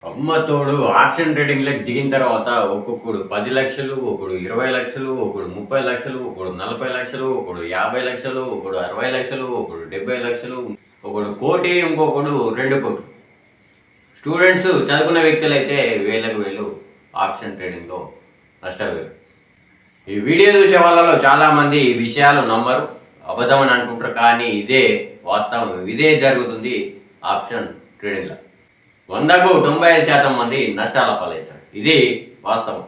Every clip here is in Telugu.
అమ్మతోడు ఆప్షన్ ట్రేడింగ్‌లోకి దిగిన తర్వాత ఒక్కొక్కడు 10 లక్షలు, ఒకడు 20 లక్షలు, ఒకడు 30 లక్షలు, ఒకడు 40 లక్షలు, ఒకడు 50 లక్షలు, ఒకడు 60 లక్షలు, ఒకడు 70 లక్షలు, ఒకడు కోటి, ఇంకొకడు 2,00,00,000. స్టూడెంట్స్ చదువుకున్న వ్యక్తులైతే వేలకు వేలు ఆప్షన్ ట్రేడింగ్‌లో నష్టపోయారు. ఈ వీడియో చూసే వాళ్ళలో చాలామంది ఈ విషయాలు నమ్మరు, అబద్ధమని అనుకుంటారు. కానీ ఇదే వాస్తవం, ఇదే జరుగుతుంది ఆప్షన్ ట్రేడింగ్‌లో. 100కు 95% మంది నష్టాల పాలవుతారు. ఇది వాస్తవం.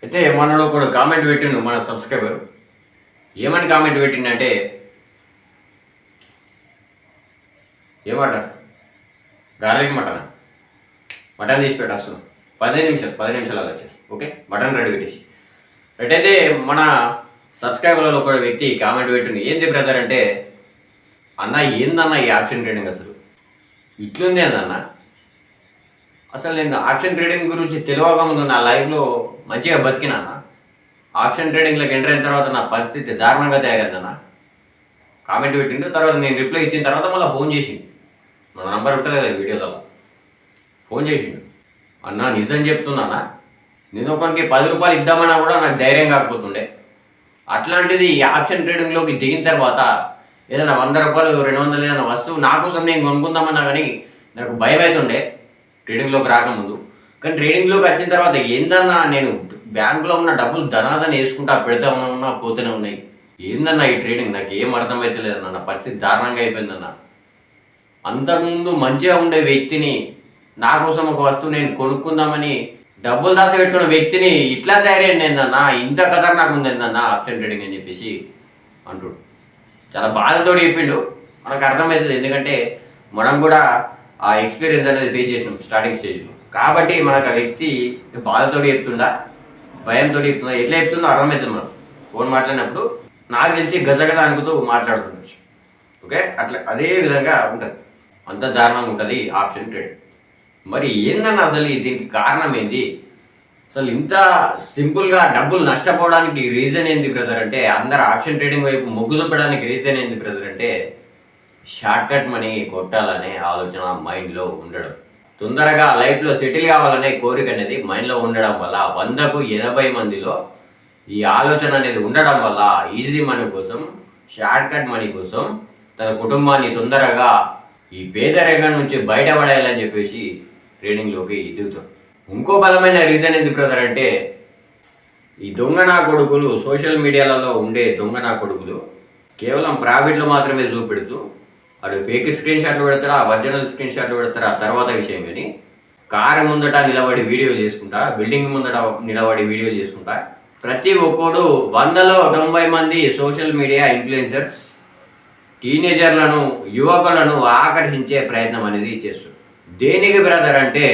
అయితే మనలో కూడా కామెంట్ పెట్టిండు మన సబ్స్క్రైబర్. ఏమని కామెంట్ పెట్టిండంటే, ఏమంటారు, గార్లిక్ మటన్ తీసి పెట్టేస్తున్నాం 10 నిమిషాలు అలా వచ్చేసి ఓకే, మటన్ రెడీ పెట్టేసి. అయితే మన సబ్స్క్రైబర్లలో ఒక వ్యక్తి కామెంట్ పెట్టిండు, ఏంది బ్రదర్ అంటే, అన్న ఏందన్న ఈ ఆప్షన్ ట్రేడింగ్ అసలు ఇట్లుంది అన్న. అసలు నేను ఆప్షన్ ట్రేడింగ్ గురించి తెలియక ముందు నా లైఫ్లో మంచిగా బతికినా. ఆప్షన్ ట్రేడింగ్లోకి ఎంటర్ అయిన తర్వాత నా పరిస్థితి దారుణంగా తయారైందన్న. కామెంట్ పెట్టిండు. తర్వాత నేను రిప్లై ఇచ్చిన తర్వాత మళ్ళీ ఫోన్ చేసిండు. మన నంబర్ ఉంటుంది కదా వీడియోలో, ఫోన్ చేసిండు. అన్న నిజం చెప్తున్నానా, నేను ఒకరికి 10 రూపాయలు ఇద్దామన్నా కూడా నాకు ధైర్యం కాకపోతుండే. అట్లాంటిది ఈ ఆప్షన్ ట్రేడింగ్లోకి దిగిన తర్వాత ఏదైనా 100 రూపాయలు 200 ఏదైనా వస్తువు నా కోసం నేను కొనుక్కుందామన్నా కానీ నాకు భయం అవుతుండే ట్రేడింగ్లోకి రాకముందు. కానీ ట్రేడింగ్లోకి వచ్చిన తర్వాత ఏందన్నా, నేను బ్యాంకులో ఉన్న డబ్బులు ధనాదని వేసుకుంటా పెడతా ఉన్నా పోతూనే ఉన్నాయి. ఏందన్నా ఈ ట్రేడింగ్, నాకు ఏం అర్థమైతే లేదన్న, నా పరిస్థితి దారుణంగా అయిపోయిందన్న. అంతకుముందు మంచిగా ఉండే వ్యక్తిని, నా కోసం ఒక వస్తువు నేను కొనుక్కుందామని డబ్బులు దాస పెట్టుకున్న వ్యక్తిని ఇట్లా తయారైంది ఏందన్నా, ఇంత ఖతర్నాక్ ఉంది ఏందన్నా ఆప్షన్ ట్రేడింగ్ అని చెప్పేసి అంటుడు. చాలా బాధతో చెప్పిండు. మనకు అర్థమవుతుంది, ఎందుకంటే మనం కూడా ఆ ఎక్స్పీరియన్స్ అనేది ఫేస్ చేసినాం స్టార్టింగ్ స్టేజ్లో. కాబట్టి మనకు ఆ వ్యక్తి బాధతో చెప్తుందా, భయంతో చెప్తుందా, ఎట్లా చెప్తుందో అర్థమవుతుంది. మనం ఫోన్ మాట్లాడినప్పుడు నాకు తెలిసి గజగజ అనుకుతూ మాట్లాడుతుండొచ్చు. ఓకే, అట్లా అదే విధంగా ఉంటుంది, అంత దారుణంగా ఉంటుంది ఆప్షన్ ట్రేడ్. మరి ఏందన్న అసలు దీనికి కారణం ఏంది, అసలు ఇంత సింపుల్గా డబ్బులు నష్టపోవడానికి రీజన్ ఏంది బ్రదర్ అంటే, అందరు ఆప్షన్ ట్రేడింగ్ వైపు మొగ్గు చూపడానికి రీజన్ ఏంది బ్రదర్ అంటే, షార్ట్కట్ మనీ కొట్టాలనే ఆలోచన మైండ్లో ఉండడం, తొందరగా లైఫ్లో సెటిల్ కావాలనే కోరిక అనేది మైండ్లో ఉండడం వల్ల 100కు 80 మందిలో ఈ ఆలోచన అనేది ఉండడం వల్ల ఈజీ మనీ కోసం, షార్ట్కట్ మనీ కోసం తన కుటుంబాన్ని తొందరగా ఈ పేదరికం నుంచి బయటపడేయాలని చెప్పేసి ట్రేడింగ్లోకి దిగుతాం. ఇంకో బలమైన రీజన్ ఎందుకు బ్రదర్ అంటే, ఈ దొంగ నా కొడుకులు, సోషల్ మీడియాలలో ఉండే దొంగ నా కొడుకులు కేవలం ప్రాఫిట్లు మాత్రమే చూపెడుతూ, వాడు ఫేక్ స్క్రీన్ షాట్లు పెడతారా, ఒరిజినల్ స్క్రీన్ షాట్లు పెడతారా తర్వాత విషయం. కానీ కారు ముందట నిలబడి వీడియో చేసుకుంటా, బిల్డింగ్ ముందట నిలబడి వీడియో చేసుకుంటా, ప్రతి ఒక్కడు 100లో 90 మంది సోషల్ మీడియా ఇన్ఫ్లుయెన్సర్స్ టీనేజర్లను, యువకులను ఆకర్షించే ప్రయత్నం అనేది చేస్తారు. దేనికి బ్రదర్ అంటే,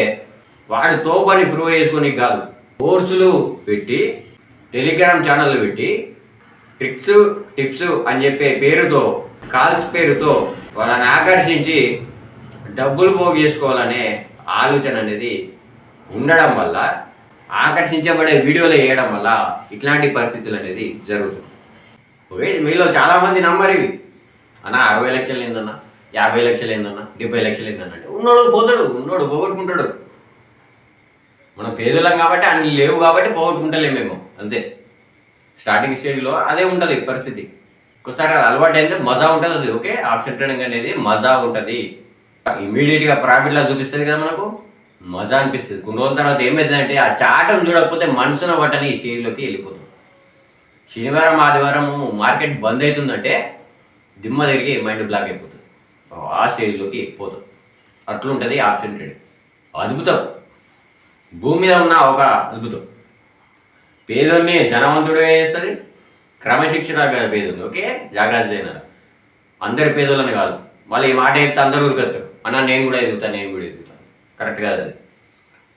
వాడు తోపని ప్రూవ్ చేసుకొని కాదు, కోర్సులు పెట్టి, టెలిగ్రామ్ ఛానళ్ళు పెట్టి, ట్రిక్స్ టిప్స్ అని చెప్పే పేరుతో, కాల్స్ పేరుతో వాళ్ళని ఆకర్షించి డబ్బులు పోగు చేసుకోవాలనే ఆలోచన అనేది ఉండడం వల్ల, ఆకర్షించబడే వీడియోలు వేయడం వల్ల ఇట్లాంటి పరిస్థితులు అనేది జరుగుతుంది. మీలో చాలామంది నమ్మరు ఇవి. అన్న 60 లక్షలు ఏందన్నా, 50 లక్షలు ఏందన్నా, 70 లక్షలు ఏందన్నా అంటే, ఉన్నోడు పోతాడు, ఉన్నోడు పోగొట్టుకుంటాడు. మనం పేదలం కాబట్టి అన్ని లేవు కాబట్టి పోగొట్టుకుంటలేమేమో, అంతే. స్టార్టింగ్ స్టేజ్లో అదే ఉంటుంది పరిస్థితి. ఒకసారి అది అలవాటు అయితే మజా ఉంటుంది. అది ఓకే, ఆప్షన్ ట్రేడింగ్ అనేది మజా ఉంటుంది. ఇమీడియట్గా ప్రాఫిట్లా చూపిస్తుంది కదా, మనకు మజా అనిపిస్తుంది. కొన్ని రోజుల తర్వాత ఏమవుతుందంటే, ఆ చాటం చూడకపోతే మనసున పట్టని ఈ స్టేజ్లోకి వెళ్ళిపోతుంది. శనివారం ఆదివారం మార్కెట్ బంద్ అవుతుందంటే దిమ్మ తిరిగి మైండ్ బ్లాక్ అయిపోతుంది, ఆ స్టేజ్లోకి పోతుంది. అట్లుంటుంది ఆప్షన్ ట్రేడింగ్. అద్భుతం, భూమి మీద ఉన్న ఒక అద్భుతం. పేదోన్ని ధనవంతుడిగా చేస్తుంది, క్రమశిక్షణ పేదోన్ని. ఓకే, జాగ్రత్త అయినారు. అందరి పేదోళ్ళని కాదు. మళ్ళీ ఈ మాట చెప్తే అందరూ ఉరికొస్తారు, అన్న నేను కూడా ఎదుగుతాను, నేను కూడా ఎదుగుతాను. కరెక్ట్ కాదు అది.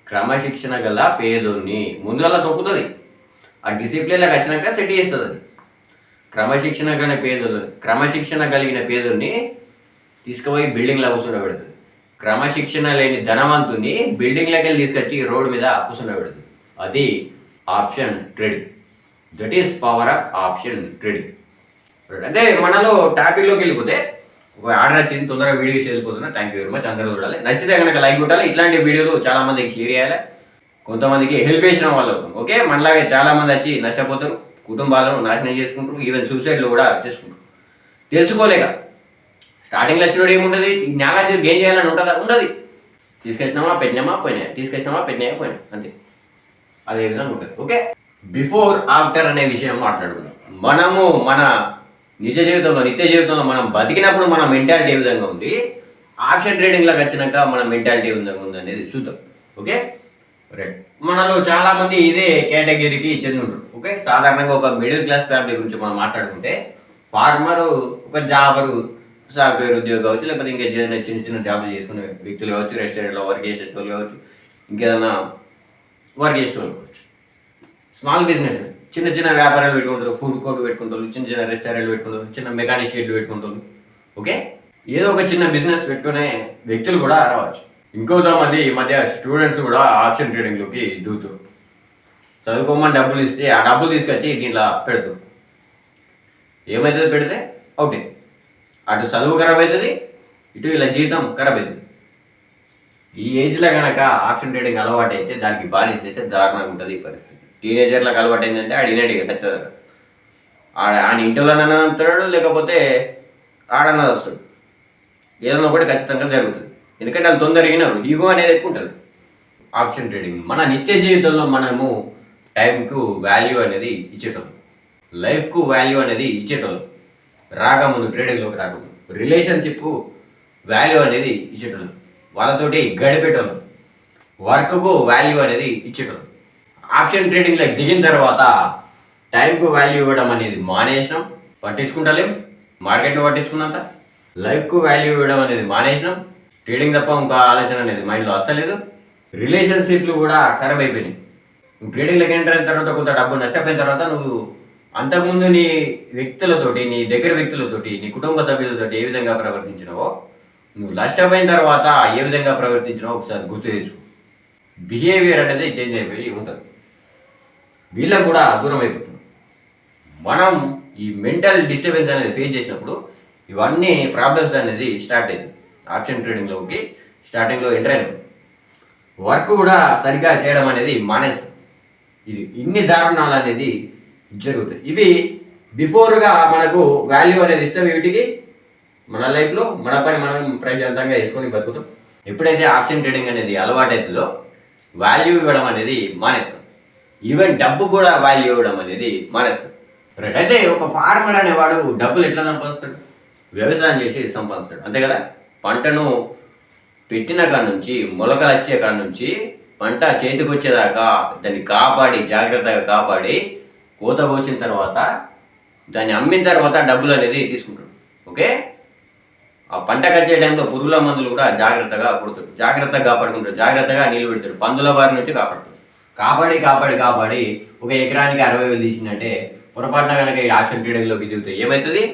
క్రమశిక్షణ గల పేదోన్ని ముందుగల తొక్కుతుంది, ఆ డిసిప్లిన్లోకి వచ్చినాక సెట్ చేస్తుంది. అది క్రమశిక్షణ కలిగిన పేదోన్ని తీసుకుపోయి బిల్డింగ్లో కూర్చుండబెడుతుంది. క్రమశిక్షణ లేని ధనవంతుని బిల్డింగ్లోకి వెళ్ళి తీసుకొచ్చి రోడ్డు మీద కూర్చుండబెడుతుంది. అది option trading. That is power of option trading. అదే మనలో టాపిక్లోకి వెళ్ళిపోతే, ఒక ఆర్డర్ వచ్చింది, తొందరగా వీడియోస్ వెళ్ళిపోతున్నా. Thank you very much. అందరూ చూడాలి, నచ్చితే కనుక లైక్ కొట్టాలి. ఇట్లాంటి వీడియోలు చాలా మందికి షేర్ చేయాలి, కొంతమందికి హెల్ప్ చేసిన వాళ్ళు అవుతాం. ఓకే, మనలాగే చాలా మంది వచ్చి నష్టపోతారు, కుటుంబాలను నాశనం చేసుకుంటారు, ఈవెన్ సూసైడ్లు కూడా చేసుకుంటారు తెలుసుకోలేక. స్టార్టింగ్లో వచ్చినోడు ఏముంటుంది, నాలెడ్జ్ గెయిన్ చేయాలని ఉంటుందా? ఉండదు. తీసుకొచ్చినామా పెట్టినామా పోయినాయి, తీసుకొచ్చినామా పెట్టినాయా పోయినాయి, అంతే. అదే విధంగా ఉంటుంది. ఓకే, బిఫోర్ ఆఫ్టర్ అనే విషయం మాట్లాడుకుందాం. మనము మన నిజ జీవితంలో, నిత్య జీవితంలో మనం బతికినప్పుడు మన మెంటాలిటీ ఏ విధంగా ఉంది, ఆప్షన్ ట్రేడింగ్లోకి వచ్చినాక మన మెంటాలిటీ ఏ విధంగా ఉంది అనేది చూద్దాం. Okay right. మనలో చాలా మంది ఇదే కేటగిరీకి చెంది ఉంటారు. ఓకే, సాధారణంగా ఒక మిడిల్ క్లాస్ ఫ్యామిలీ గురించి మనం మాట్లాడుకుంటే, ఫార్మరు, ఒక జాబరు, సాఫ్ట్వేర్ ఉద్యోగం కావచ్చు, లేకపోతే ఇంకా ఏదైనా చిన్న చిన్న జాబులు చేసుకునే వ్యక్తులు కావచ్చు, రెస్టారెంట్లో వర్క్ చేసేటోళ్ళు కావచ్చు, ఇంకేదైనా వర్క్ చేసేటోళ్ళు కావచ్చు, స్మాల్ బిజినెసెస్, చిన్న చిన్న వ్యాపారాలు పెట్టుకుంటారు, ఫుడ్ కోర్ట్ పెట్టుకుంటారు, చిన్న చిన్న రెస్టారెంట్లు పెట్టుకుంటారు, చిన్న మెకానిక్ షెడ్లు పెట్టుకుంటారు. ఓకే, ఏదో ఒక చిన్న బిజినెస్ పెట్టుకునే వ్యక్తులు కూడా రావచ్చు. ఇంకొంతమంది ఈ మధ్య స్టూడెంట్స్ కూడా ఆప్షన్ ట్రేడింగ్లోకి దూతురు. చదువుకోమని డబ్బులు ఇస్తే ఆ డబ్బులు తీసుకొచ్చి దీంట్లో పెడతారు. ఏమవుతుంది పెడితే? అవుటే, అటు చదువు ఖరాబ్ అవుతుంది, ఇటు ఇలా జీతం ఖరాబ్ అవుతుంది. ఈ ఏజ్లో కనుక ఆప్షన్ ట్రేడింగ్ అలవాటు అయితే, దానికి బానిస అయితే దారుణంగా ఉంటుంది ఈ పరిస్థితి. టీనేజర్లకు అలవాటు అయిందంటే ఆడినట్టుగా ఖచ్చితంగా ఆయన ఇంటిలోనన్నా అంటాడు, లేకపోతే ఆడన్నా వస్తాడు, ఏదన్నా ఒకటి ఖచ్చితంగా జరుగుతుంది. ఎందుకంటే వాళ్ళు తొందరగా వినరు, ఈగో అనేది ఎక్కువ ఉంటుంది. ఆప్షన్ ట్రేడింగ్ మన నిత్య జీవితంలో మనము టైంకు వాల్యూ అనేది ఇచ్చేటోళ్ళం, లైఫ్కు వాల్యూ అనేది ఇచ్చేటోళ్ళం. రాకముందు, ట్రేడింగ్లోకి రాకముందు రిలేషన్షిప్కు వాల్యూ అనేది ఇచ్చేటోళ్ళం, వాళ్ళతోటి గడిపేటోళ్ళం, వర్క్కు వాల్యూ అనేది ఇచ్చేటోళ్ళం. ఆప్షన్ ట్రేడింగ్లోకి దిగిన తర్వాత టైంకు వాల్యూ ఇవ్వడం అనేది మానేసినాం, పట్టించుకుంటలేం. మార్కెట్ను పట్టించుకున్నంత లైఫ్కు వాల్యూ ఇవ్వడం అనేది మానేసినాం. ట్రేడింగ్ తప్ప ఇంకా ఆలోచన అనేది మైండ్లో వస్తలేదు. రిలేషన్షిప్లు కూడా ఖరాబ్ అయిపోయినాయి. నువ్వు ట్రేడింగ్లోకి ఎంటర్ అయిన తర్వాత కొంత డబ్బు నష్టపోయిన తర్వాత నువ్వు అంతకుముందు నీ వ్యక్తులతోటి, నీ దగ్గర వ్యక్తులతోటి, నీ కుటుంబ సభ్యులతోటి ఏ విధంగా ప్రవర్తించినావో, నువ్వు నష్టపోయిన తర్వాత ఏ విధంగా ప్రవర్తించినావో ఒకసారి గుర్తు తెచ్చుకో. బిహేవియర్ అనేది చేంజ్ అయిపోయి ఉంటుంది, వీళ్ళకు కూడా దూరం అయిపోతుంది. మనం ఈ మెంటల్ డిస్టర్బెన్స్ అనేది ఫేస్ చేసినప్పుడు ఇవన్నీ ప్రాబ్లమ్స్ అనేది స్టార్ట్ అయింది. ఆప్షన్ ట్రేడింగ్లోకి స్టార్టింగ్లో ఎంటర్ అయినప్పుడు వర్క్ కూడా సరిగ్గా చేయడం అనేది మానేస్తాం. ఇది ఇన్ని దారుణాలు అనేది జరుగుతాయి. ఇవి బిఫోర్గా మనకు వాల్యూ అనేది ఇస్తాం, వీటికి మన లైఫ్లో మన పని మనం ప్రశాంతంగా వేసుకొని బతుకుతాం. ఎప్పుడైతే ఆప్షన్ ట్రేడింగ్ అనేది అలవాటు అవుతుందో వాల్యూ ఇవ్వడం అనేది మానేస్తాం, ఈవెన్ డబ్బు కూడా వాల్యూ ఇవ్వడం అనేది మానేస్తాం. రైట్. అయితే ఒక ఫార్మర్ అనేవాడు డబ్బులు ఎట్లా సంపాదిస్తాడు? వ్యవసాయం చేసి సంపాదిస్తాడు, అంతే కదా. పంటను పెట్టిన కాడ నుంచి, మొలకలు వచ్చే కాడ నుంచి పంట చేతికి వచ్చేదాకా దాన్ని కాపాడి, జాగ్రత్తగా కాపాడి, కోత కోసిన తర్వాత దాన్ని అమ్మిన తర్వాత డబ్బులు అనేది తీసుకుంటాడు. ఓకే, ఆ పంటకు వచ్చే టైంలో పురుగుల మందులు కూడా జాగ్రత్తగా కొడతాడు, జాగ్రత్తగా కాపాడుకుంటాడు, జాగ్రత్తగా నీళ్ళు పెడతాడు, పందుల బారి నుంచి కాపాడుతాడు. కాపాడి కాపాడి కాపాడి ఒక ఎకరానికి 60,000 తీసిందంటే, పొరపాటున కనుక ఈ ఆప్షన్ ట్రేడింగ్లోకి దిగుతాయి, ఏమవుతుంది?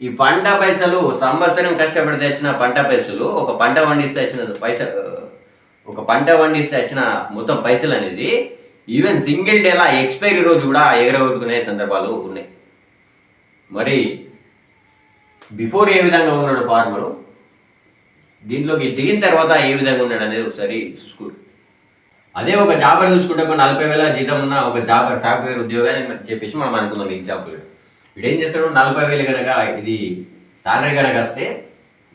ఈ పంట పైసలు, సంవత్సరం కష్టపడితే వచ్చిన పంట పైసలు, ఒక పంట వండిస్తే వచ్చిన మొత్తం పైసలు అనేది ఈవెన్ సింగిల్ డేలా ఎక్స్పైరీ రోజు కూడా ఎగరగొట్టుకునే సందర్భాలు ఉన్నాయి. మరి బిఫోర్ ఏ విధంగా ఉన్నాడు ఫార్మరు, దీంట్లోకి దిగిన తర్వాత ఏ విధంగా ఉన్నాడు అనేది ఒకసారి చూసుకోండి. అదే ఒక జాబర్ చూసుకుంటే 40,000 జీతం ఉన్న ఒక జాబర్, సాఫ్ట్వేర్ ఉద్యోగాన్ని చెప్పేసి మనం అనుకుందాం ఎగ్జాంపుల్. వీడు ఏం చేస్తాడు, 40,000 కనుక ఇది సాలరీ కనుక వస్తే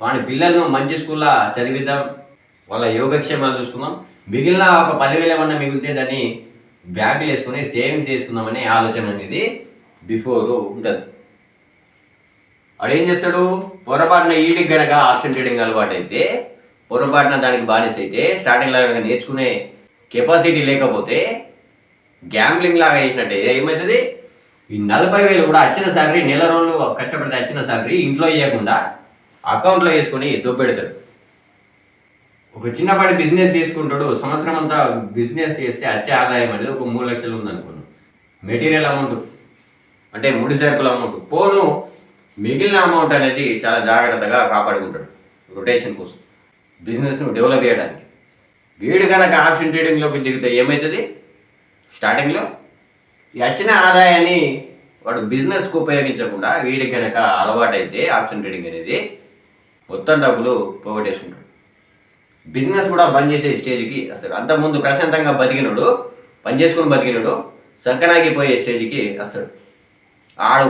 వాడి పిల్లలను మంచి స్కూల్లో చదివిద్దాం, వాళ్ళ యోగక్షేమాలు చూసుకుందాం, మిగిలిన ఒక 10,000 ఏమన్నా మిగిలితే దాన్ని బ్యాంకులు వేసుకుని సేవింగ్స్ చేసుకుందామనే ఆలోచన అనేది బిఫోర్ ఉంటుంది. వాడు ఏం చేస్తాడు, పొరపాటున ఈడికి కనుక ఆప్షన్ ట్రేడింగ్ అలవాటు అయితే, పొరపాటున దానికి బానిస అయితే, స్టార్టింగ్లో కనుక నేర్చుకునే కెపాసిటీ లేకపోతే గ్యాంబ్లింగ్ లాగా చేసినట్టే ఏమవుతుంది, ఈ 40,000 కూడా వచ్చిన శాలరీ, నెల రోజులు కష్టపడితే వచ్చిన శాలరీ ఇంట్లో ఇవ్వకుండా అకౌంట్లో వేసుకొని దొబ్బెడతాడు. ఒక చిన్నపాటి బిజినెస్ చేసుకుంటాడు, సంవత్సరం అంతా బిజినెస్ చేస్తే వచ్చే ఆదాయం అనేది ఒక 3 లక్షలు ఉందనుకున్నాను. మెటీరియల్ అమౌంట్ అంటే ముడి సరుకుల అమౌంట్ పోను, మిగిలిన అమౌంట్ అనేది చాలా జాగ్రత్తగా కాపాడుకుంటాడు రొటేషన్ కోసం, బిజినెస్ను డెవలప్ చేయడానికి. వీడు కనుక ఆప్షన్ ట్రేడింగ్లోకి దిగితే ఏమవుతుంది, స్టార్టింగ్లో ఈ వచ్చిన ఆదాయాన్ని వాడు బిజినెస్కు ఉపయోగించకుండా వీడికి కనుక అలవాటైతే ఆప్షన్ ట్రేడింగ్ అనేది మొత్తం డబ్బులు పోగొట్టేసుకుంటాడు. బిజినెస్ కూడా బంద్ చేసే స్టేజ్కి అసలు అంతకుముందు ప్రశాంతంగా బతికినోడు పని చేసుకుని బతికినోడు సంకనాకి పోయే స్టేజ్కి అసలు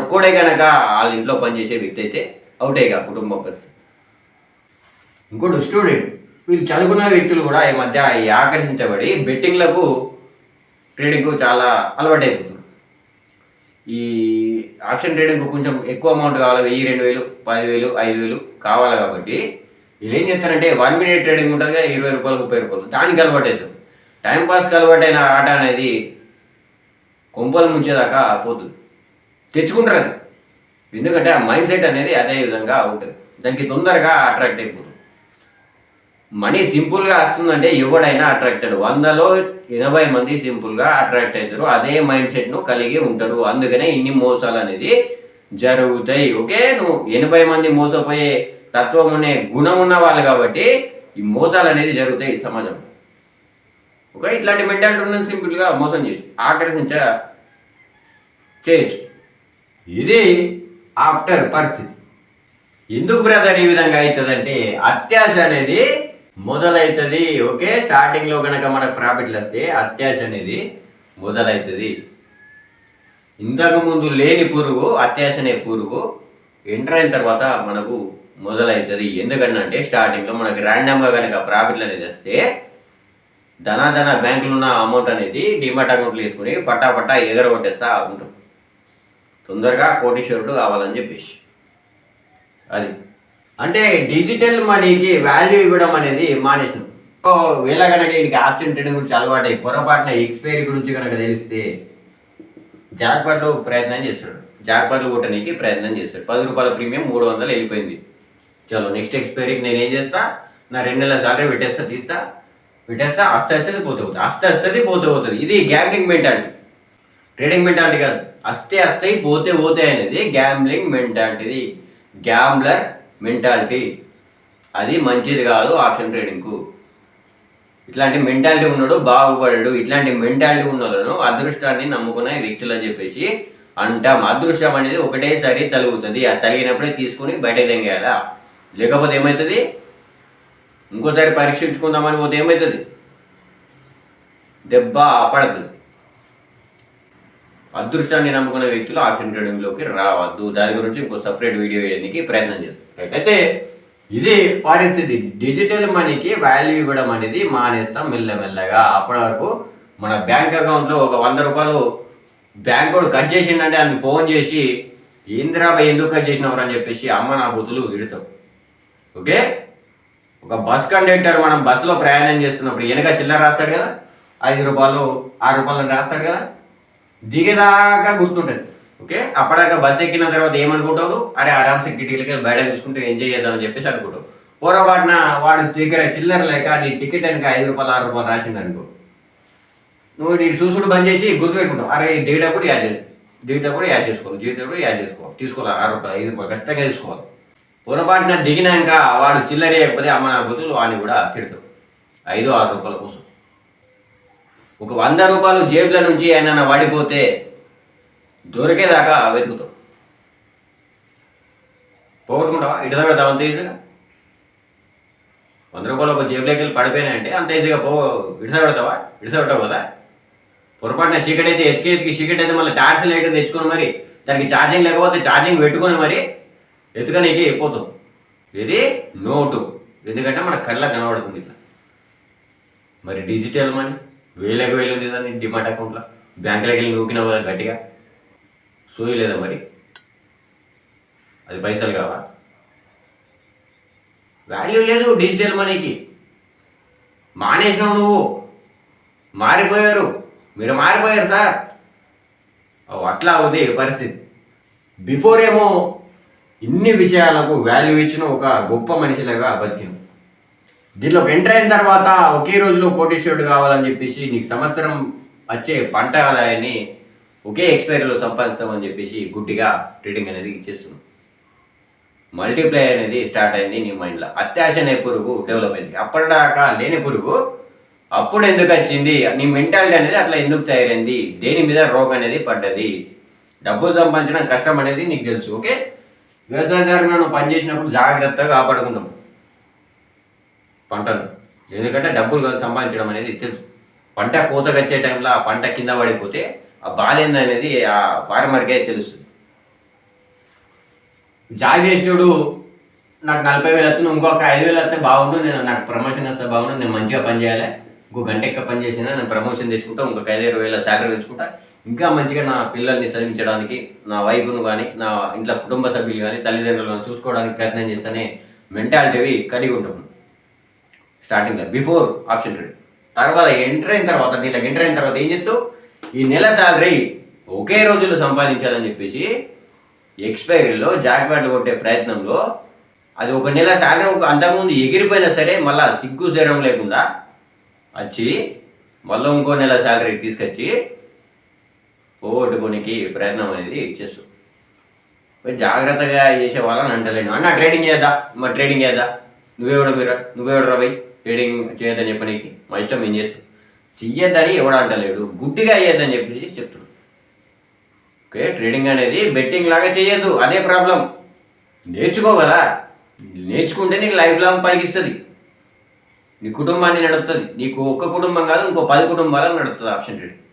ఒక్కడే కనుక వాళ్ళ ఇంట్లో పనిచేసే వ్యక్తి అయితే అవుటేగా కుటుంబ పరిస్థితి. ఇంకోటి స్టూడెంట్, వీళ్ళు చదువుకున్న వ్యక్తులు కూడా ఈ మధ్య ఆకర్షించబడి బెట్టింగ్లకు ట్రేడింగ్కు చాలా అలవాటు అయిపోతుంది. ఈ ఆప్షన్ ట్రేడింగ్కు కొంచెం ఎక్కువ అమౌంట్ కావాలి, 1000, 2000, 10,000, 5,000 కావాలి కాబట్టి వీళ్ళు ఏం చేస్తారంటే 1 minute ట్రేడింగ్ ఉంటుంది కదా, 20 రూపాయలు 30 రూపాయలు, దానికి అలవాటు అవుతుంది. టైంపాస్కి అలవాటైన ఆట అనేది కొంపలు ముంచేదాకా పోతుంది, తెచ్చుకుంటారు అది. ఎందుకంటే ఆ మైండ్ సెట్ అనేది అదే విధంగా ఉంటుంది, దానికి తొందరగా అట్రాక్ట్ అయిపోతుంది. మనీ సింపుల్గా వస్తుందంటే ఎవడైనా అట్రాక్టెడ్, 100లో 80 మంది సింపుల్గా అట్రాక్ట్ అవుతారు, అదే మైండ్ సెట్ను కలిగి ఉంటారు. అందుకనే ఇన్ని మోసాలు అనేది జరుగుతాయి. ఓకే, నువ్వు 80 మంది మోసపోయే తత్వం అనే గుణం ఉన్న వాళ్ళు కాబట్టి ఈ మోసాలు అనేది జరుగుతాయి సమాజం. ఓకే, ఇట్లాంటి మెంటాలిటీ ఉన్నది సింపుల్గా మోసం చేయొచ్చు, చేయొచ్చు. ఇది ఆఫ్టర్ పరిస్థితి. ఎందుకు బ్రదర్ ఈ విధంగా అవుతుందంటే అత్యాశ అనేది మొదలవుతుంది. ఓకే, స్టార్టింగ్లో కనుక మనకు ప్రాఫిట్లు వస్తే అత్యాశ అనేది మొదలవుతుంది. ఇంతకుముందు లేని పురుగు అత్యాశ అనే పురుగు ఎంటర్ అయిన తర్వాత మనకు మొదలవుతుంది. ఎందుకంటే స్టార్టింగ్లో మనకి ర్యాండమ్గా కనుక ప్రాఫిట్లు అనేది వస్తే ధనాధన బ్యాంకులు ఉన్న అమౌంట్ అనేది డిమాట్ అకౌంట్లు వేసుకుని పట్టా ఎగరగొట్టేస్తా ఉంటాం, తొందరగా కోటీశ్వరుడు కావాలని చెప్పేసి. అది అంటే డిజిటల్ మనీకి వాల్యూ ఇవ్వడం అనేది మానేసినాం. వేళ కనుక ఇంటికి ఆప్షన్ ట్రేడింగ్ గురించి అలవాటు పొరపాటున ఎక్స్పైరీ గురించి కనుక తెలిస్తే జాక్పాట్లు ప్రయత్నం చేస్తాడు, జాక్పాట్లు కొట్టడానికి ప్రయత్నం చేస్తాడు. 10 రూపాయల ప్రీమియం 300 వెళ్ళిపోయింది. చలో నెక్స్ట్ ఎక్స్పైరీకి నేను ఏం చేస్తా, నా 2 నెలల సాలరీ పెట్టేస్తా, వస్తుంది పోతే పోతుంది. ఇది గ్యాంబ్లింగ్ మెంటాలిటీ, ట్రేడింగ్ మెంటాలిటీ కాదు. వస్తాయి పోతే అనేది గ్యాంబ్లింగ్ మెంటాలిటీ, గ్యాంబ్లర్ మెంటాలిటీ. అది మంచిది కాదు ఆప్షన్ ట్రేడింగ్కు. ఇట్లాంటి మెంటాలిటీ ఉన్నాడు బాగుపడాడు. ఇట్లాంటి మెంటాలిటీ ఉన్న వాళ్ళను అదృష్టాన్ని నమ్ముకునే వ్యక్తులు అని చెప్పేసి అంటాం. అదృష్టం అనేది ఒకటేసారి తలుగుతుంది, అది తలిగినప్పుడే తీసుకుని బయటకు తెంగేయాలా, లేకపోతే ఏమవుతుంది, ఇంకోసారి పరీక్షించుకుందామని పోతే ఏమవుతుంది, దెబ్బ పడుతుంది. అదృష్టాన్ని నమ్ముకునే వ్యక్తులు ఆప్షన్ ట్రేడింగ్లోకి రావద్దు. దాని గురించి ఇంకో సపరేట్ వీడియో వేయడానికి ప్రయత్నం చేస్తారు. అయితే ఇది పరిస్థితి. డిజిటల్ మనీకి వాల్యూ ఇవ్వడం అనేది మానేస్తాం మెల్లమెల్లగా. అప్పటి వరకు మన బ్యాంక్ అకౌంట్లో ఒక 100 రూపాయలు బ్యాంక్ వాడు కట్ చేసిండంటే ఆయన ఫోన్ చేసి ఏంద్రాబాయ్ ఎందుకు కట్ చేసినవారు అని చెప్పేసి అమ్మ నా బుద్ధులు విడతాం. ఓకే, ఒక బస్ కండక్టర్ మనం బస్సులో ప్రయాణం చేస్తున్నప్పుడు వెనక చిల్లర రాస్తాడు కదా, 5 రూపాయలు 6 రూపాయలు రాస్తాడు కదా, దిగేదాకా గుర్తుంటుంది. ఓకే, అప్పటిదాకా బస్సు ఎక్కిన తర్వాత ఏమనుకుంటావు, అరే ఆరామ్సే కిటికీలకి బయట చూసుకుంటూ ఎంజాయ్ చేద్దామని చెప్పేసి అనుకుంటావు. పొరపాటున వాడు దగ్గర చిల్లర లేక నీ టికెట్ వెనక 5 రూపాయలు 6 రూపాయలు రాసింది అనుకో, నువ్వు నీ చూసుడు బంద్ చేసి గుర్తుపెట్టుకుంటావు, అరే దిగేటప్పుడు యాడ్ చేసుకోవాలి, తీసుకోవాలి 6 రూపాయలు 5 రూపాయలు ఖచ్చితంగా తీసుకోవాలి. పొరపాటున దిగినాక వాడు చిల్లర వేయకపోతే అమ్మ నా బుద్ధులు వాడిని కూడా తిడతావు 5, 6 రూపాయల కోసం. ఒక 100 రూపాయలు జేబుల నుంచి ఏమైనా వాడిపోతే దొరికేదాకా వెతుకుతావు, పోగొట్టుకుంటావా, ఇటు తగ్గడతావు అంత ఈజీగా. 100 రూపాయలు ఒక జేబులోకి వెళ్ళి పడిపోయినాయంటే అంత ఈజీగా ఇడసగొడతావు కదా. పొరపాటున చీకటి అయితే ఎతికి చీకటి అయితే మళ్ళీ టార్చ్ లైట్ తెచ్చుకొని మరి దానికి ఛార్జింగ్ లేకపోతే ఛార్జింగ్ పెట్టుకొని మరి ఎత్తుకనికి పోతాం. ఇది నోటు, ఎందుకంటే మన కళ్ళకు కనబడుతుంది ఇట్లా. మరి డిజిటల్ మనీ వేలకు వేలు ఉంది దాన్ని డిమాట్ అకౌంట్లో, బ్యాంకులోకి వెళ్ళి నూకినావు కదా గట్టిగా, సోయి లేదా మరి, అది పైసలు కావా, వాల్యూ లేదు డిజిటల్ మనీకి. మానేసినావు నువ్వు, మీరు మారిపోయారు సార్. అట్లా అవుతుంది పరిస్థితి. బిఫోర్ ఏమో ఇన్ని విషయాలకు వాల్యూ ఇచ్చిన ఒక గొప్ప మనిషిలాగా బతికిన, దీంట్లోకి ఎంటర్ అయిన తర్వాత ఒకే రోజులో కోటీశ్వరుడు కావాలని చెప్పేసి నీకు సంవత్సరం వచ్చే పంట ఆదాయాన్ని ఒకే ఎక్స్పైరీలో సంపాదిస్తామని చెప్పేసి గుడ్డిగా ట్రేడింగ్ అనేది ఇచ్చేస్తున్నాం. మల్టీప్లైర్ అనేది స్టార్ట్ అయింది నీ మైండ్లో. అత్యాశ అనే పురుగు డెవలప్ అయింది. అప్పటిదాకా లేని పురుగు అప్పుడు ఎందుకు వచ్చింది, నీ మెంటాలిటీ అనేది అట్లా ఎందుకు తయారైంది, దేని మీద రోగం అనేది పడ్డది. డబ్బులు సంపాదించడం కష్టం అనేది నీకు తెలుసు. ఓకే, వ్యవసాయదారుగా నువ్వు పనిచేసినప్పుడు జాగ్రత్తగా కాపాడుకుంటాం పంటను, ఎందుకంటే డబ్బులు సంపాదించడం అనేది తెలుసు. పంట కోతకు వచ్చే టైంలో ఆ పంట కింద పడిపోతే ఆ బాధ ఏందనేది ఆ ఫార్మర్కే తెలుస్తుంది. జాబ్ చేసినోడు నాకు 40,000 వస్తుంది, ఇంకొక 5,000 వస్తే బాగుండు, నాకు ప్రమోషన్ వస్తే బాగుండు, నేను మంచిగా పని చేయాలి, ఇంకో గంట ఎక్కువ పని చేసినా నేను ప్రమోషన్ తెచ్చుకుంటా, ఇంకొక 5,000 శాలరీ తెచ్చుకుంటా, ఇంకా మంచిగా నా పిల్లల్ని చదివించడానికి, నా వైఫ్ను కానీ నా ఇంట్లో కుటుంబ సభ్యులు కానీ తల్లిదండ్రులను చూసుకోవడానికి ప్రయత్నం చేస్తేనే మెంటాలిటీ కలిగి ఉంటాం స్టార్టింగ్లో, బిఫోర్ ఆప్షన్ ట్రేడ్. తర్వాత ఎంటర్ అయిన తర్వాత దీంట్లో ఎంటర్ అయిన తర్వాత ఏం చెప్తావు, ఈ నెల శాలరీ ఒకే రోజులో సంపాదించాలని చెప్పేసి ఎక్స్పైరీలో జాక్పాట్లు కొట్టే ప్రయత్నంలో అది ఒక నెల శాలరీ అంతకుముందు ఎగిరిపోయినా సరే మళ్ళీ సిగ్గు శరం లేకుండా వచ్చి మళ్ళీ ఇంకో నెల శాలరీ తీసుకొచ్చి పోగొట్టుకోనికి ప్రయత్నం అనేది చేస్తాం. జాగ్రత్తగా చేసే వాళ్ళని అంటలేను అన్న ట్రేడింగ్ చేద్దా, మరి ట్రేడింగ్ చేద్దా, నువ్వెవడు రవి ట్రేడింగ్ చేయొద్దని చెప్పనీకి, మా ఇష్టం ఏం చేస్తాం, చెయ్యొద్దని ఎవడు అంటలేడు, గుడ్డిగా అయ్యేద్దని చెప్పి చెప్తున్నాను. ఓకే, ట్రేడింగ్ అనేది బెట్టింగ్ లాగా చేయొద్దు, అదే ప్రాబ్లం. నేర్చుకో కదా, నేర్చుకుంటే నీకు లైఫ్ లాంగ్ పనికిస్తుంది, నీ కుటుంబాన్ని నడుపుతుంది, నీకు ఒక్క కుటుంబం కాదు ఇంకో 10 కుటుంబాలను నడుపుతుంది ఆప్షన్ ట్రేడింగ్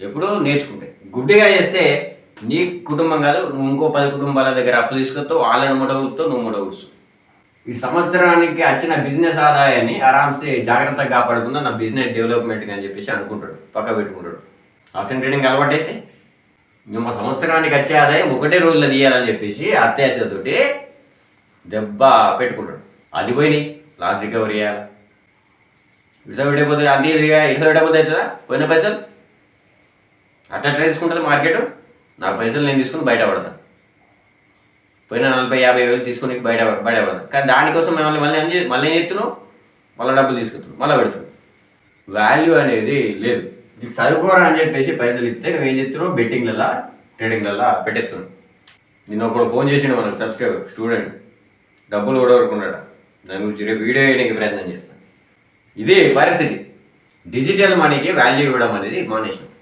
ఎప్పుడు నేర్చుకుంటే. గుడ్డిగా చేస్తే నీ కుటుంబం కాదు నువ్వు ఇంకో 10 కుటుంబాల దగ్గర అప్పు తీసుకొస్తావు, వాళ్ళని ముడవుతావు, నువ్వు ముడవుస్తావు. ఈ సంవత్సరానికి వచ్చిన బిజినెస్ ఆదాయాన్ని ఆరామ్సే జాగ్రత్తగా కాపాడుకుందా నా బిజినెస్ డెవలప్మెంట్ అని చెప్పేసి అనుకుంటాడు, పక్క పెట్టుకుంటాడు. ఆప్షన్ ట్రేడింగ్ అలవాటు అయితే మా సంవత్సరానికి వచ్చే ఆదాయం ఒకటే రోజులో తీయాలని చెప్పేసి అత్యాశతోటి దెబ్బ పెట్టుకుంటాడు. అది పోయినాయి లాస్ట్ రికవరీ చేయాలి, ఇటు పెట్టకపోతే అంత ఈజీగా ఇటు పెట్టకపోతే అవుతుందా పోయిన పైసలు అట్లా తీసుకుంటుంది మార్కెట్. నా పైసలు నేను తీసుకుని బయట పడతా, పోయిన 40,000-50,000 తీసుకుని బయట పడతా. కానీ దానికోసం మళ్ళీ ఏం చెప్తున్నావు, మళ్ళీ డబ్బులు తీసుకుంటున్నావు, మళ్ళీ పెడుతున్నావు. వాల్యూ అనేది లేదు, నీకు సరిపోరా అని చెప్పేసి పైసలు ఇస్తే నువ్వేం చెప్తున్నావు, బెట్టింగ్లలో ట్రేడింగ్లలో పెట్టేస్తున్నావు. నిన్న ఒకడు ఫోన్ చేసిండు మనకు సబ్స్క్రైబర్ స్టూడెంట్, డబ్బులు ఓడవరుకున్నాడు, దాని గురించి రేపు వీడియో వేయడానికి ప్రయత్నం చేస్తాను. ఇదే పరిస్థితి, డిజిటల్ మనీకి వాల్యూ ఇవ్వడం అనేది మానేసినాం.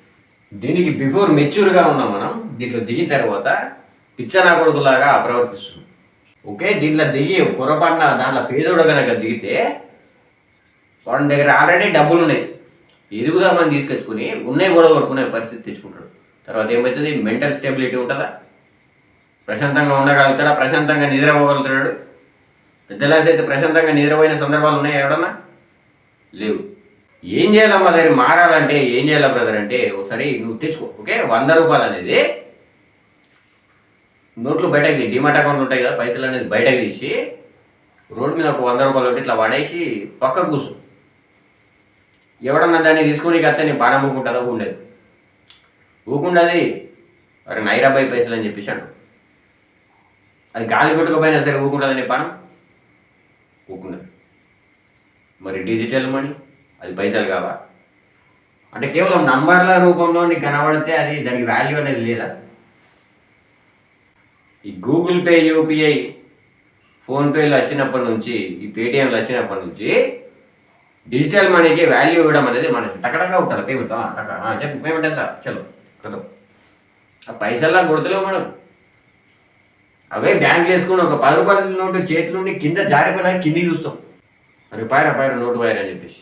దీనికి బిఫోర్ మెచ్యూర్గా ఉన్నాం మనం, దీంట్లో దిగిన తర్వాత పిచ్చనా కొడుకులాగా ప్రవర్తిస్తున్నాం. ఓకే, దీంట్లో దిగి పొరపాటున దాంట్లో పేదోడు కనుక దిగితే వాడి దగ్గర ఆల్రెడీ డబ్బులు ఉన్నాయి, ఎదుగుదామని తీసుకొచ్చుకుని ఉన్నాయి గొడవ కొట్టుకునే పరిస్థితి తెచ్చుకుంటాడు. తర్వాత ఏమవుతుంది, మెంటల్ స్టెబిలిటీ ఉంటుందా, ప్రశాంతంగా ఉండగలుగుతాడా, ప్రశాంతంగా నిద్రపోగలుగుతాడు. పెద్దలాస్ అయితే ప్రశాంతంగా నిద్రపోయిన సందర్భాలు ఉన్నాయి ఎవడన్నా, లేవు. ఏం చేయాలమ్మా దగ్గర మారాలంటే ఏం చేయాలి బ్రదర్ అంటే, ఒకసారి నువ్వు తెచ్చుకో. ఓకే, 100 రూపాయలు అనేది నోట్లు బయటకు తీసి, డిమాట్ అకౌంట్లు ఉంటాయి కదా, పైసలు అనేది బయటకు తీసి రోడ్డు మీద ఒక 100 రూపాయలు ఒకటి ఇట్లా పడేసి పక్కకు కూర్చో. ఎవడన్నా దాన్ని తీసుకుని కత్తే నీ బాణం ఊకుంటుందో ఉండేది, ఊకుండది మరి నైరాబాయి పైసలు అని చెప్పేసి అంటు. అది గాలి కొట్టుకపోయినా సరే ఊకుంటుంది నీ బాణం, ఊకుండదు. మరి డిజిటల్ మనీ అది పైసలు కావా అంటే కేవలం నంబర్ల రూపంలో నీకు కనబడితే అది దానికి వాల్యూ అనేది లేదా? ఈ గూగుల్ పే, యూపీఐ, ఫోన్పేలు వచ్చినప్పటి నుంచి, ఈ పేటిఎంలు వచ్చినప్పటి నుంచి డిజిటల్ మనీకి వాల్యూ ఇవ్వడం అనేది మన టకటగా ఉంటుంది. పేమెంట్ చెప్పు, పేమెంట్ ఎంత, చలో కదా, ఆ పైసల్లా కొడతలేవు మనం. అవే బ్యాంకులు వేసుకుని ఒక 10 రూపాయల నోటు చేతుల నుండి కింద జారిపోయినా కిందికి చూస్తాం, మరి పైన నోటు పైన అని చెప్పేసి.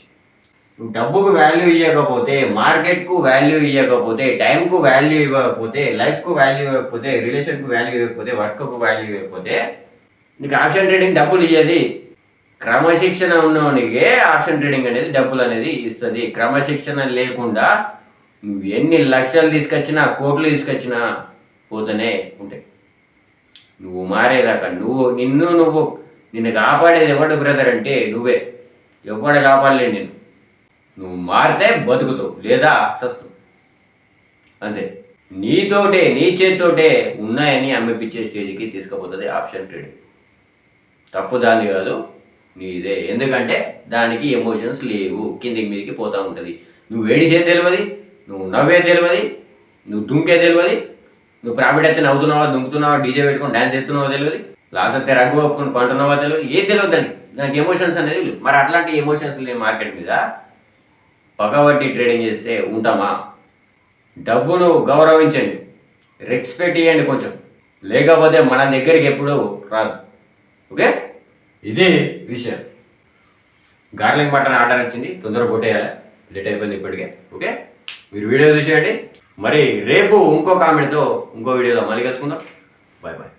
నువ్వు డబ్బుకు వాల్యూ ఇవ్వకపోతే, మార్కెట్కు వాల్యూ ఇవ్వకపోతే, టైంకు వాల్యూ ఇవ్వకపోతే, లైఫ్కు వాల్యూ ఇవ్వకపోతే, రిలేషన్కు వాల్యూ ఇవ్వకపోతే, వర్క్కు వాల్యూ ఇవ్వకపోతే నీకు ఆప్షన్ ట్రేడింగ్ డబ్బులు ఇవ్వది. క్రమశిక్షణ ఉన్నవానికి ఆప్షన్ ట్రేడింగ్ అనేది డబ్బులు అనేది ఇస్తుంది. క్రమశిక్షణ లేకుండా నువ్వు ఎన్ని లక్షలు తీసుకొచ్చినా, కోట్లు తీసుకొచ్చినా పోతూనే ఉంటాయి. నువ్వు మారేదాకా నిన్ను కాపాడేది ఎవడు బ్రదర్ అంటే నువ్వే. ఎవడు కాపాడలేడు నిన్ను. నువ్వు మారితే బతుకుతావు, లేదా సస్తావు, అంతే. నీతోటే, నీ చేతితోటే ఉన్నాయని అమ్మిపించే స్టేజ్కి తీసుకుపోతుంది ఆప్షన్ ట్రేడింగ్. తప్పు దాన్ని కాదు, నీదే. ఎందుకంటే దానికి ఎమోషన్స్ లేవు, కిందికి మీదికి పోతూ ఉంటుంది. నువ్వు ఏడిచేది తెలియదు, నువ్వు నవ్వేది తెలియదు, నువ్వు దుంకే తెలియదు, నువ్వు ప్రాఫిట్ అయితే నవ్వుతున్నావా, దుంకుతున్నావా, డీజే పెట్టుకుని డ్యాన్స్ చేస్తున్నావో తెలియదు, లాస్ అయితే రగ్గు ఒప్పుకుని పంటున్నావో తెలియదు, ఏది తెలియదు దానికి ఎమోషన్స్ అనేది లేవు. మరి అట్లాంటి ఎమోషన్స్ లేని మార్కెట్ మీద పగబట్టి ట్రేడింగ్ చేస్తే ఉంటామా? డబ్బును గౌరవించండి, రెస్పెక్ట్ ఇవ్వండి కొంచెం, లేకపోతే మన దగ్గరికి ఎప్పుడు రాదు. ఓకే, ఇది విషయం. గార్లింగ్ మటన్ ఆర్డర్ వచ్చింది, తొందరగా కొట్టేయాలి, లేట్ అయిపోయింది ఇప్పటికే. ఓకే, మీరు వీడియో చూసేయండి. మరి రేపు ఇంకో కామెంట్తో ఇంకో వీడియోలో మళ్ళీ కలుసుకుందాం. Bye bye.